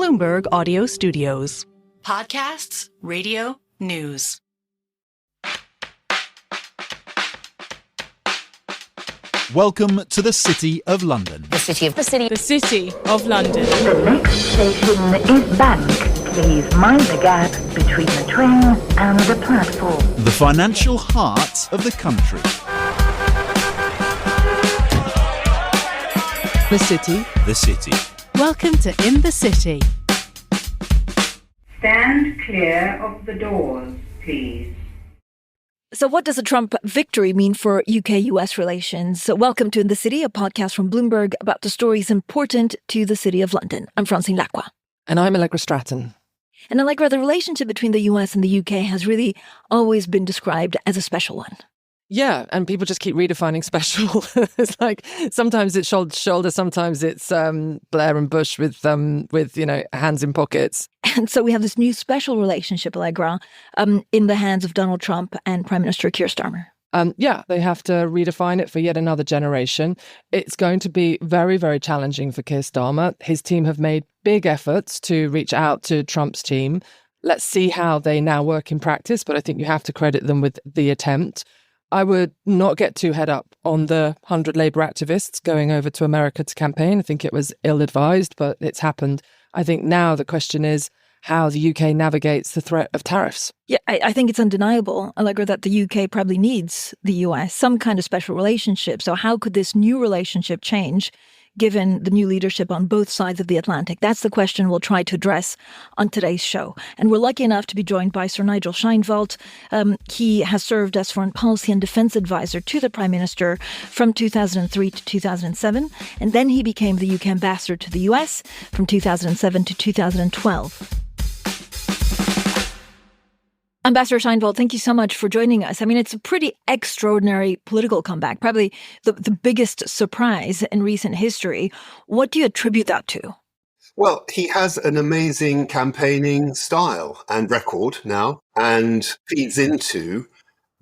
Bloomberg Audio Studios. Podcasts, radio, news. Welcome to the City of London. The City of London. The next station is Bank. Please mind the gap between the train and the platform. The financial heart of the country. The City. The City. Welcome to In the City. Stand clear of the doors, please. So what does a Trump victory mean for UK-US relations? So welcome to In the City, a podcast from Bloomberg about the stories important to the City of London. I'm Francine Lacqua. And I'm Allegra Stratton. And Allegra, the relationship between the US and the UK has really always been described as a special one. Yeah, and people just keep redefining special. It's like sometimes it's shoulder to shoulder, sometimes it's Blair and Bush with hands in pockets. And so we have this new special relationship, Allegra, in the hands of Donald Trump and Prime Minister Keir Starmer. They have to redefine it for yet another generation. It's going to be very, very challenging for Keir Starmer. His team have made big efforts to reach out to Trump's team. Let's see how they now work in practice, but I think you have to credit them with the attempt. I would not get too head up on the 100 Labour activists going over to America to campaign. I think it was ill-advised, but it's happened. I think now the question is how the UK navigates the threat of tariffs. Yeah, I think it's undeniable, Allegra, that the UK probably needs the US, some kind of special relationship. So how could this new relationship change given the new leadership on both sides of the Atlantic? That's the question we'll try to address on today's show. And we're lucky enough to be joined by Sir Nigel Sheinwald. He has served as foreign policy and defense advisor to the Prime Minister from 2003 to 2007. And then he became the UK ambassador to the US from 2007 to 2012. Ambassador Sheinwald, thank you so much for joining us. I mean, it's a pretty extraordinary political comeback, probably the biggest surprise in recent history. What do you attribute that to? Well, he has an amazing campaigning style and record now, and feeds into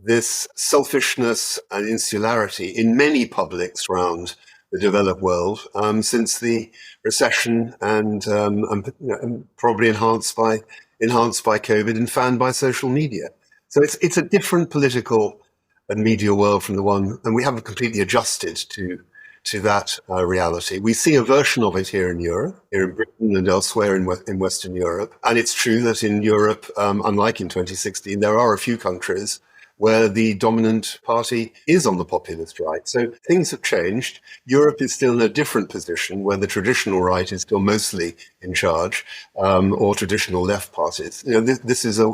this selfishness and insularity in many publics around the developed world since the recession, and probably enhanced by COVID and fanned by social media. So it's a different political and media world from the one, and we haven't completely adjusted to that reality. We see a version of it here in Europe, here in Britain and elsewhere in Western Europe. And it's true that in Europe, unlike in 2016, there are a few countries where the dominant party is on the populist right. So things have changed. Europe is still in a different position where the traditional right is still mostly in charge, or traditional left parties. This is a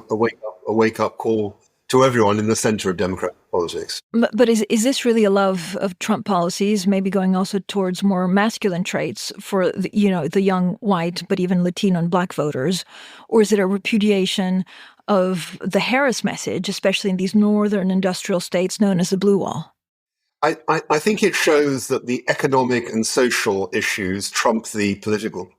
wake-up call to everyone in the center of democratic politics. But is this really a love of Trump policies, maybe going also towards more masculine traits for the young white, but even Latino and black voters? Or is it a repudiation of the Harris message, especially in these northern industrial states known as the Blue Wall? I think it shows that the economic and social issues trump the political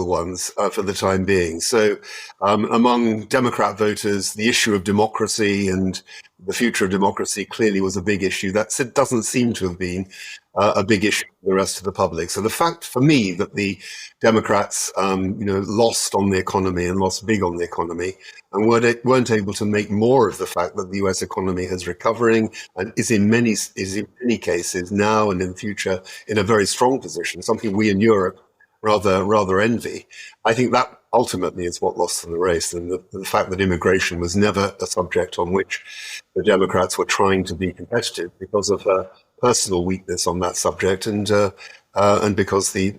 ones for the time being. So among Democrat voters, the issue of democracy and the future of democracy clearly was a big issue. That doesn't seem to have been a big issue for the rest of the public. So the fact for me that the Democrats, lost on the economy and lost big on the economy and weren't able to make more of the fact that the US economy is recovering and is in many cases now and in the future in a very strong position, something we in Europe rather envy. I think that ultimately is what lost in the race, and the fact that immigration was never a subject on which the Democrats were trying to be competitive because of personal weakness on that subject, and because the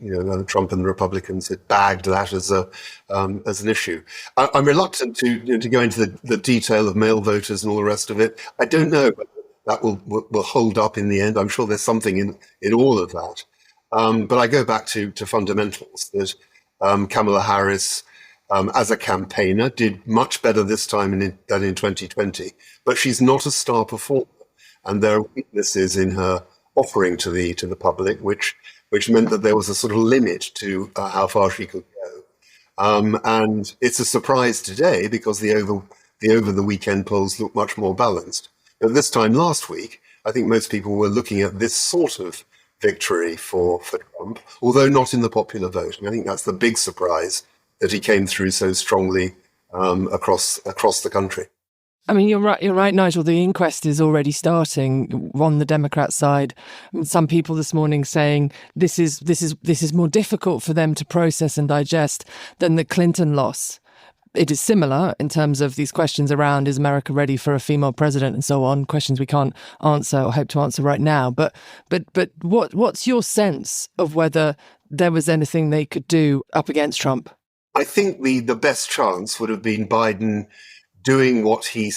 Trump and the Republicans had bagged that as an issue. I'm reluctant to go into the detail of male voters and all the rest of it. I don't know, but that will hold up in the end. I'm sure there's something in all of that. But I go back to fundamentals that Kamala Harris, as a campaigner, did much better this time than in 2020. But she's not a star performer, and there are weaknesses in her offering to the public, which meant that there was a sort of limit to how far she could go. And it's a surprise today because the over the weekend polls look much more balanced. But this time last week, I think most people were looking at this sort of victory for Trump, although not in the popular vote. I think that's the big surprise, that he came through so strongly across the country. I mean, you're right, Nigel. The inquest is already starting on the Democrat side. Some people this morning saying this is more difficult for them to process and digest than the Clinton loss. It is similar in terms of these questions around, is America ready for a female president and so on, questions we can't answer or hope to answer right now. But what's your sense of whether there was anything they could do up against Trump? I think the best chance would have been Biden doing what he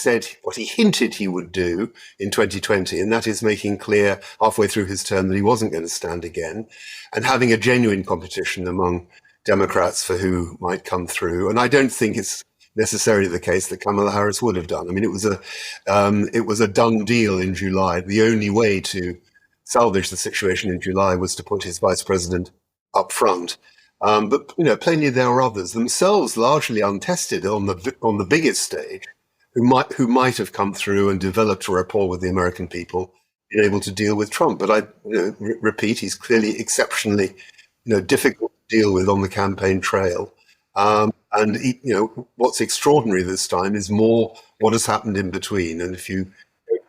hinted he would do in 2020, and that is making clear halfway through his term that he wasn't going to stand again, and having a genuine competition among Democrats for who might come through. And I don't think it's necessarily the case that Kamala Harris would have done. I mean, it was a done deal in July. The only way to salvage the situation in July was to put his vice president up front. But plainly there are others, themselves largely untested on the biggest stage, who might have come through and developed a rapport with the American people, been able to deal with Trump. But I repeat, he's clearly exceptionally difficult to deal with on the campaign trail. And what's extraordinary this time is more what has happened in between. And if you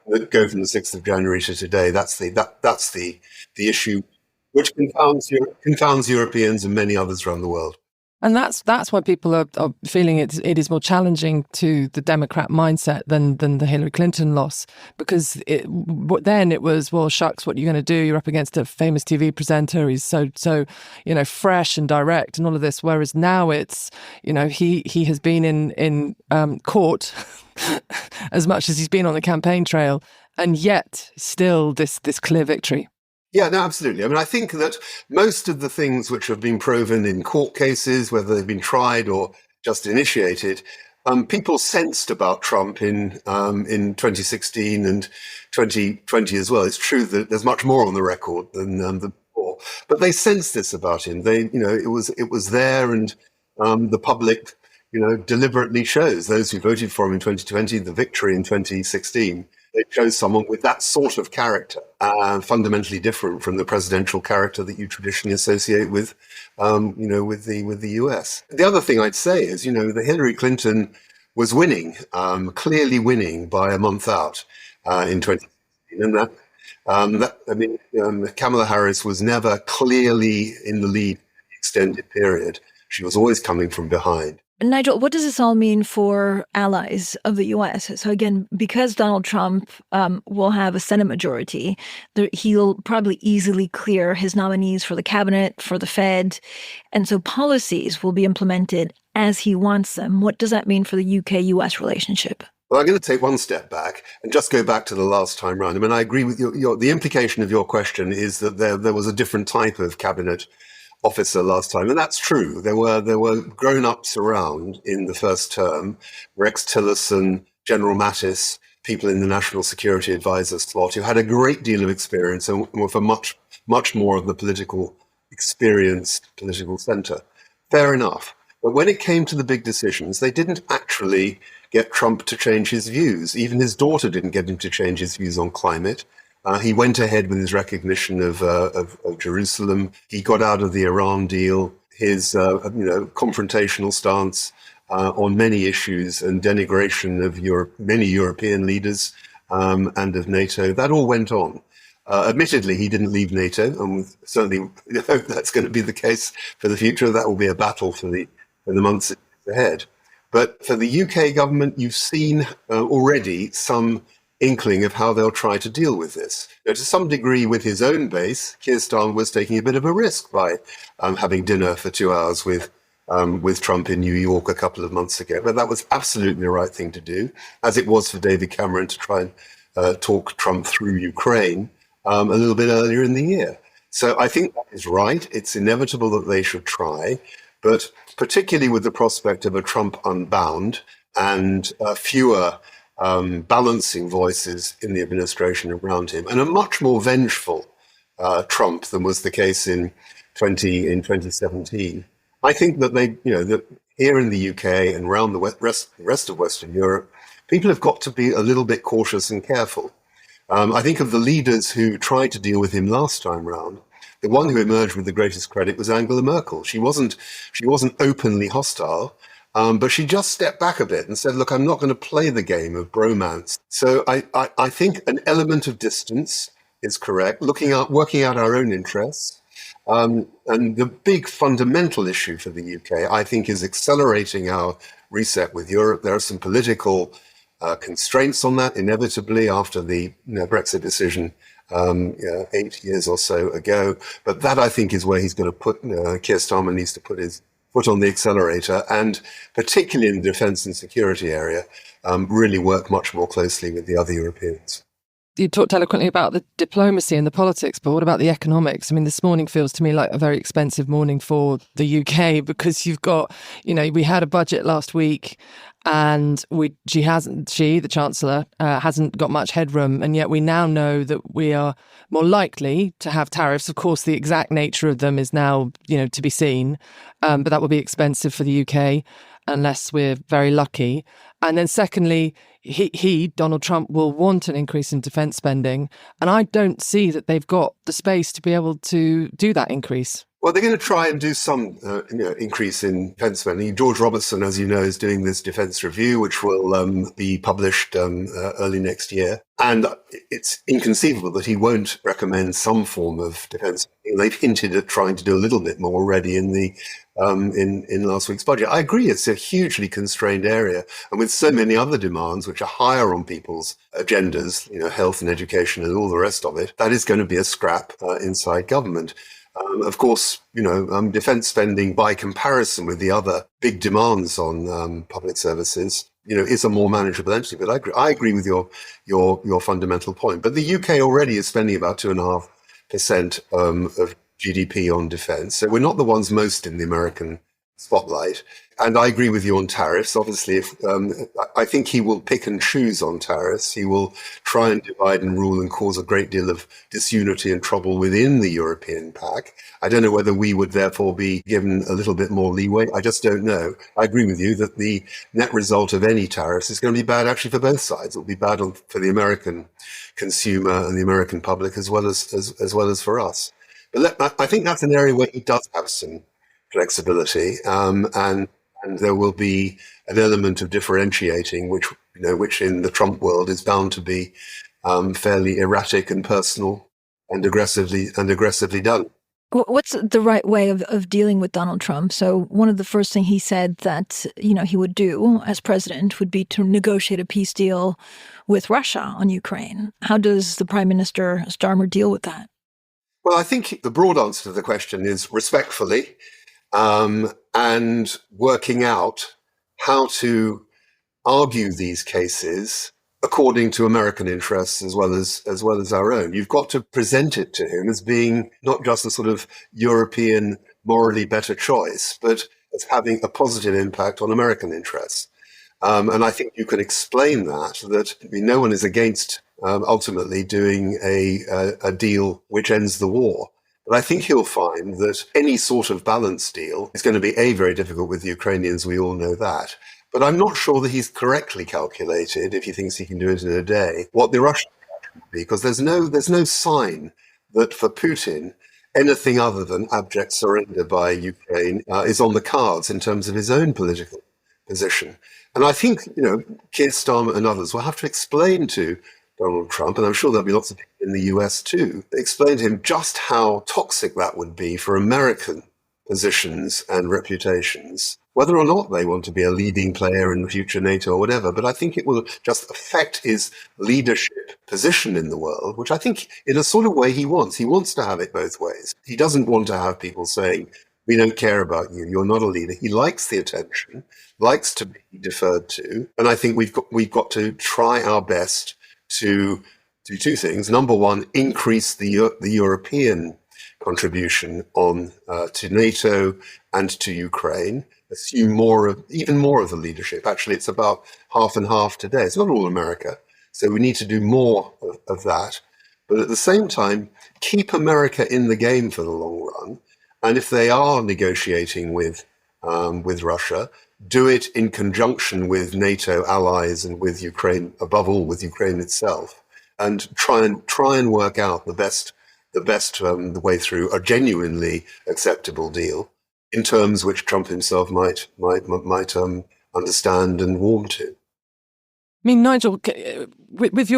go from the 6th of January to today, that's the issue which confounds Europeans and many others around the world. And that's why people are feeling it is more challenging to the Democrat mindset than the Hillary Clinton loss, because then it was, well, shucks, what are you going to do? You're up against a famous TV presenter. He's so fresh and direct and all of this. Whereas now it's he has been in court as much as he's been on the campaign trail, and yet still this clear victory. Yeah, no, absolutely. I mean, I think that most of the things which have been proven in court cases, whether they've been tried or just initiated, people sensed about Trump in 2016 and 2020 as well. It's true that there's much more on the record than before, but they sensed this about him. It was there, and the public, deliberately chose those who voted for him in 2020, the victory in 2016. They chose someone with that sort of character, fundamentally different from the presidential character that you traditionally associate with, with the US. The other thing I'd say is, the Hillary Clinton was winning, clearly winning by a month out in 2016, and Kamala Harris was never clearly in the lead for an extended period. She was always coming from behind. Nigel, what does this all mean for allies of the U.S.? So again, because Donald Trump will have a Senate majority, he'll probably easily clear his nominees for the cabinet, for the Fed. And so policies will be implemented as he wants them. What does that mean for the UK-US relationship? Well, I'm going to take one step back and just go back to the last time round. I mean, I agree with the implication of your question is that there was a different type of cabinet officer last time, and that's true. There were grown-ups around in the first term: Rex Tillerson, General Mattis, people in the National Security Advisor slot who had a great deal of experience and were for much more of the political center. Fair enough. But when it came to the big decisions, they didn't actually get Trump to change his views. Even his daughter didn't get him to change his views on climate. He went ahead with his recognition of Jerusalem. He got out of the Iran deal. His confrontational stance on many issues and denigration of many European leaders and of NATO. That all went on. Admittedly, he didn't leave NATO, and we certainly hope that's going to be the case for the future. That will be a battle for the months ahead. But for the UK government, you've seen already some inkling of how they'll try to deal with this. To some degree, with his own base, Keir Starmer was taking a bit of a risk by having dinner for 2 hours with Trump in New York a couple of months ago. But that was absolutely the right thing to do, as it was for David Cameron to try and talk Trump through Ukraine a little bit earlier in the year. So I think that is right. It's inevitable that they should try, but particularly with the prospect of a Trump unbound and fewer balancing voices in the administration around him, and a much more vengeful Trump than was the case in 2017. I think that that here in the UK and around the rest of Western Europe, people have got to be a little bit cautious and careful. I think of the leaders who tried to deal with him last time round. The one who emerged with the greatest credit was Angela Merkel. She wasn't openly hostile, but she just stepped back a bit and said, look, I'm not going to play the game of bromance. So I think an element of distance is correct, working out our own interests. And the big fundamental issue for the UK, I think, is accelerating our reset with Europe. There are some political constraints on that, inevitably, after the Brexit decision 8 years or so ago. But that, I think, is where he's going to put, Keir Starmer needs to put his foot on the accelerator, and particularly in the defence and security area, really work much more closely with the other Europeans. You talked eloquently about the diplomacy and the politics, but what about the economics? I mean, this morning feels to me like a very expensive morning for the UK, because you've got, we had a budget last week and the Chancellor, hasn't got much headroom. And yet we now know that we are more likely to have tariffs. Of course, the exact nature of them is now, to be seen. But that will be expensive for the UK unless we're very lucky. And then secondly, Donald Trump, will want an increase in defence spending. And I don't see that they've got the space to be able to do that increase. Well, they're going to try and do some increase in defence spending. George Robertson, as you know, is doing this defence review, which will be published early next year. And it's inconceivable that he won't recommend some form of defence. They've hinted at trying to do a little bit more already in the in last week's budget. I agree, it's a hugely constrained area, and with so many other demands which are higher on people's agendas, health and education and all the rest of it, that is going to be a scrap inside government. Of course, defence spending by comparison with the other big demands on public services, is a more manageable entity. But I agree with your fundamental point. But the UK already is spending about 2.5% of GDP on defence. So we're not the ones most in the American spotlight. And I agree with you on tariffs. Obviously, I think he will pick and choose on tariffs. He will try and divide and rule and cause a great deal of disunity and trouble within the European pack. I don't know whether we would therefore be given a little bit more leeway. I just don't know. I agree with you that the net result of any tariffs is going to be bad actually for both sides. It'll be bad for the American consumer and the American public as well as for us. But I think that's an area where he does have some flexibility, and there will be an element of differentiating, which in the Trump world is bound to be fairly erratic and personal and aggressively done. What's the right way of dealing with Donald Trump? So one of the first things he said that he would do as president would be to negotiate a peace deal with Russia on Ukraine. How does the Prime Minister Starmer deal with that? Well, I think the broad answer to the question is respectfully, and working out how to argue these cases according to American interests as well as our own. You've got to present it to him as being not just a sort of European morally better choice, but as having a positive impact on American interests. And I think you can explain that no one is against ultimately doing a deal which ends the war. But I think he'll find that any sort of balanced deal is going to be very difficult with the Ukrainians. We all know that. But I'm not sure that he's correctly calculated, if he thinks he can do it in a day, what the Russian will be, because there's no sign that for Putin anything other than abject surrender by Ukraine is on the cards in terms of his own political position. And I think, Keir Starmer and others will have to explain to Donald Trump, and I'm sure there'll be lots of people in the US too, explain to him just how toxic that would be for American positions and reputations, whether or not they want to be a leading player in the future NATO or whatever. But I think it will just affect his leadership position in the world, which I think in a sort of way he wants. He wants to have it both ways. He doesn't want to have people saying, we don't care about you, you're not a leader. He likes the attention, likes to be deferred to. And I think we've got to try our best to do two things. Number one, increase the European contribution to NATO and to Ukraine. Assume even more of the leadership. Actually, it's about half and half today. It's not all America. So we need to do more of that. But at the same time, keep America in the game for the long run. And if they are negotiating with Russia, do it in conjunction with NATO allies and with Ukraine, above all with Ukraine itself. and try and work out the way through a genuinely acceptable deal in terms which Trump himself might understand and warm to. I mean, Nigel, with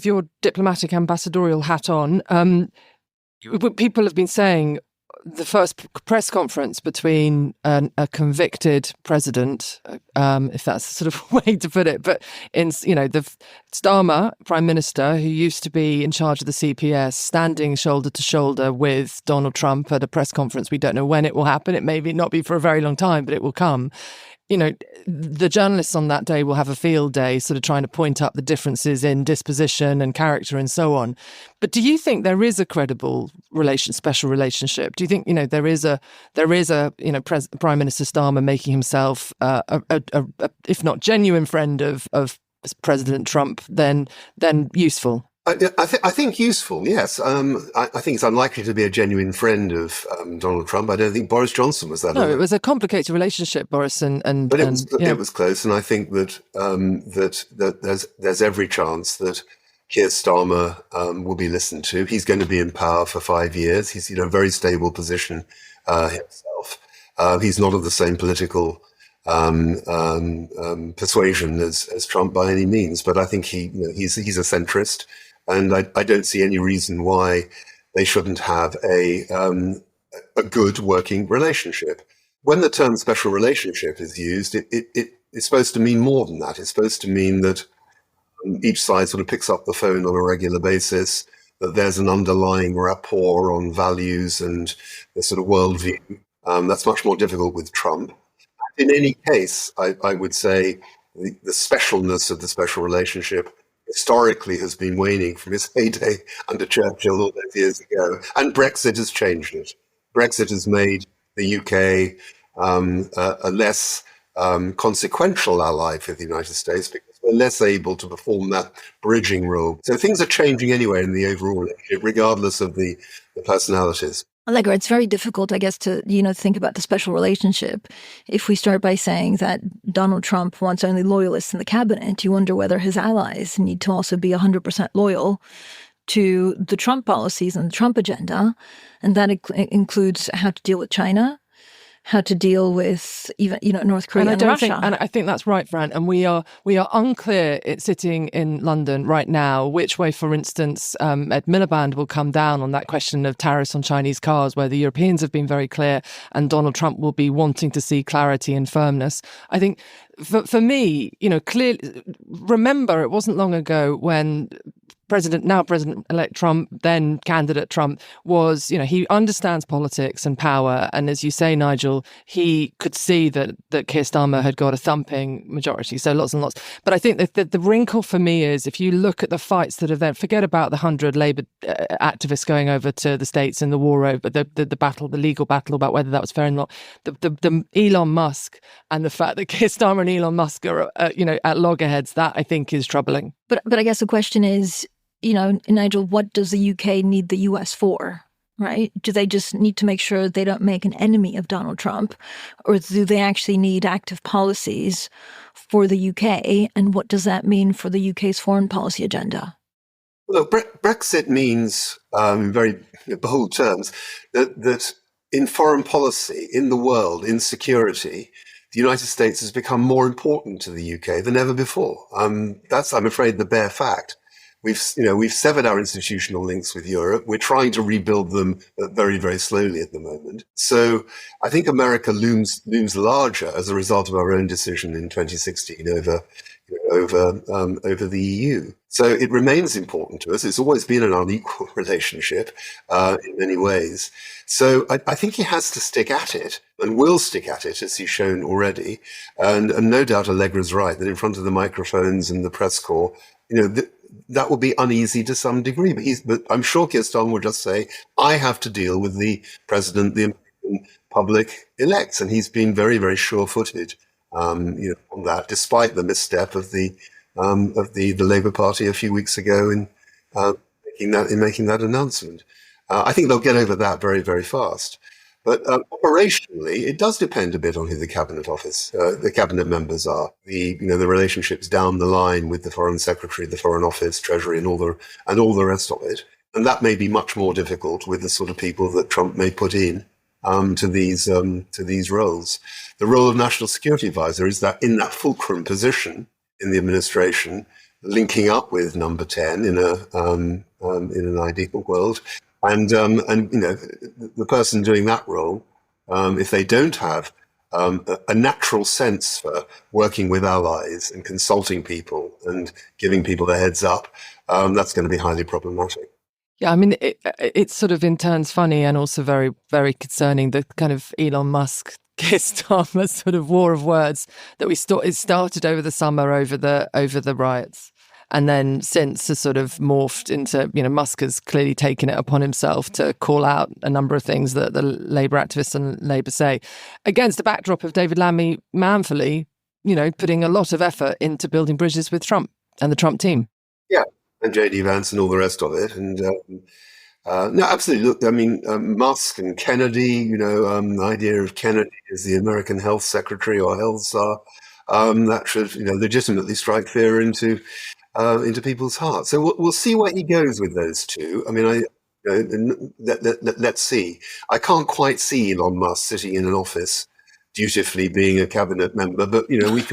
your diplomatic ambassadorial hat on, people have been saying the first press conference between a convicted president, if that's sort of a way to put it, but the Starmer Prime Minister, who used to be in charge of the CPS, standing shoulder to shoulder with Donald Trump at a press conference. We don't know when it will happen. It may not be for a very long time, but it will come. The journalists on that day will have a field day sort of trying to point up the differences in disposition and character and so on. But do you think there is a credible special relationship? Do you think, there is a Prime Minister Starmer making himself, if not genuine friend of President Trump, then useful? I think useful, yes. I think it's unlikely to be a genuine friend of Donald Trump. I don't think Boris Johnson was that. No, it was a complicated relationship, Boris but it was close, and I think that that there's every chance that Keir Starmer will be listened to. He's going to be in power for 5 years. He's in a very stable position himself. He's not of the same political persuasion as Trump by any means, but I think he's a centrist. And I don't see any reason why they shouldn't have a good working relationship. When the term special relationship is used, it's supposed to mean more than that. It's supposed to mean that each side sort of picks up the phone on a regular basis, that there's an underlying rapport on values and the sort of worldview. That's much more difficult with Trump. In any case, I would say the specialness of the special relationship historically has been waning from its heyday under Churchill all those years ago. And Brexit has changed it. Brexit has made the UK a less consequential ally for the United States because we're less able to perform that bridging role. So things are changing anyway in the overall relationship, regardless of the personalities. Allegra, it's very difficult, I guess, to think about the special relationship. If we start by saying that Donald Trump wants only loyalists in the cabinet, you wonder whether his allies need to also be 100% loyal to the Trump policies and the Trump agenda. And that includes how to deal with China, how to deal with even North Korea and Russia. And I think that's right, Fran. And we are unclear sitting in London right now which way, for instance, Ed Miliband will come down on that question of tariffs on Chinese cars, where the Europeans have been very clear and Donald Trump will be wanting to see clarity and firmness. I think for me, clearly, remember it wasn't long ago when President-elect Trump, then candidate Trump, was, he understands politics and power. And as you say, Nigel, he could see that Keir Starmer had got a thumping majority. So lots and lots. But I think that the wrinkle for me is if you look at the fights that are there, forget about the 100 Labour activists going over to the States in the war over the battle, the legal battle about whether that was fair or not. The Elon Musk and the fact that Keir Starmer and Elon Musk are, at loggerheads, that I think is troubling. But I guess the question is, Nigel, what does the UK need the US for, right? Do they just need to make sure they don't make an enemy of Donald Trump? Or do they actually need active policies for the UK? And what does that mean for the UK's foreign policy agenda? Well, Brexit means, in very bold terms, that in foreign policy, in the world, in security, the United States has become more important to the UK than ever before. That's, I'm afraid, the bare fact. We've severed our institutional links with Europe. We're trying to rebuild them very, very slowly at the moment. So I think America looms larger as a result of our own decision in 2016 over the EU. So it remains important to us. It's always been an unequal relationship in many ways. So I think he has to stick at it and will stick at it, as he's shown already. And no doubt Allegra's right that in front of the microphones and the press corps, that will be uneasy to some degree, but I'm sure Keir Starmer will just say, I have to deal with the president, the American public elects. And he's been very, very sure-footed, on that, despite the misstep of the Labour Party a few weeks ago in making that announcement. I think they'll get over that very, very fast. But operationally, it does depend a bit on who the the cabinet members are. The relationships down the line with the Foreign Secretary, the Foreign Office, Treasury, and all the rest of it. And that may be much more difficult with the sort of people that Trump may put in to these roles. The role of National Security Advisor is that in that fulcrum position in the administration, linking up with Number 10 in an ideal world. And the person doing that role, if they don't have a natural sense for working with allies and consulting people and giving people a heads up, that's going to be highly problematic. Yeah, I mean, it's sort of in turns funny and also very, very concerning, the kind of Elon Musk Keir Starmer sort of war of words that it started over the summer over the riots. And then since has sort of morphed into, Musk has clearly taken it upon himself to call out a number of things that the Labour activists and Labour say, against the backdrop of David Lammy manfully, putting a lot of effort into building bridges with Trump and the Trump team. Yeah, and J.D. Vance and all the rest of it. And no, absolutely. Look, I mean, Musk and Kennedy, the idea of Kennedy as the American health secretary or health czar, that should, legitimately strike fear into people's hearts. So we'll see where he goes with those two. I mean, let's see. I can't quite see Elon Musk sitting in an office dutifully being a cabinet member, but we've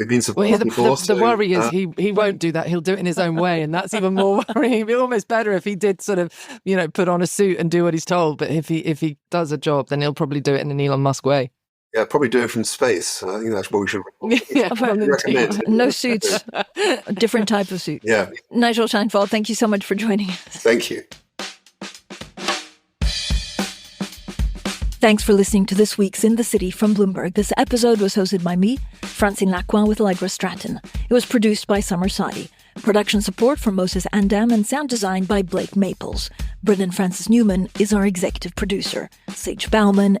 been supporting before. The worry is he won't do that. He'll do it in his own way, and that's even more worrying. It'd be almost better if he did sort of put on a suit and do what he's told. But if he does a job, then he'll probably do it in an Elon Musk way. Yeah, probably do it from space. I think that's what we should recommend. No suits, a different type of suit. Yeah. Nigel Sheinwald, thank you so much for joining us. Thank you. Thanks for listening to this week's In the City from Bloomberg. This episode was hosted by me, Francine Lacqua, with Allegra Stratton. It was produced by Summer Sadi. Production support from Moses Andam and sound design by Blake Maples. Brendan Francis Newman is our executive producer. Sage Bauman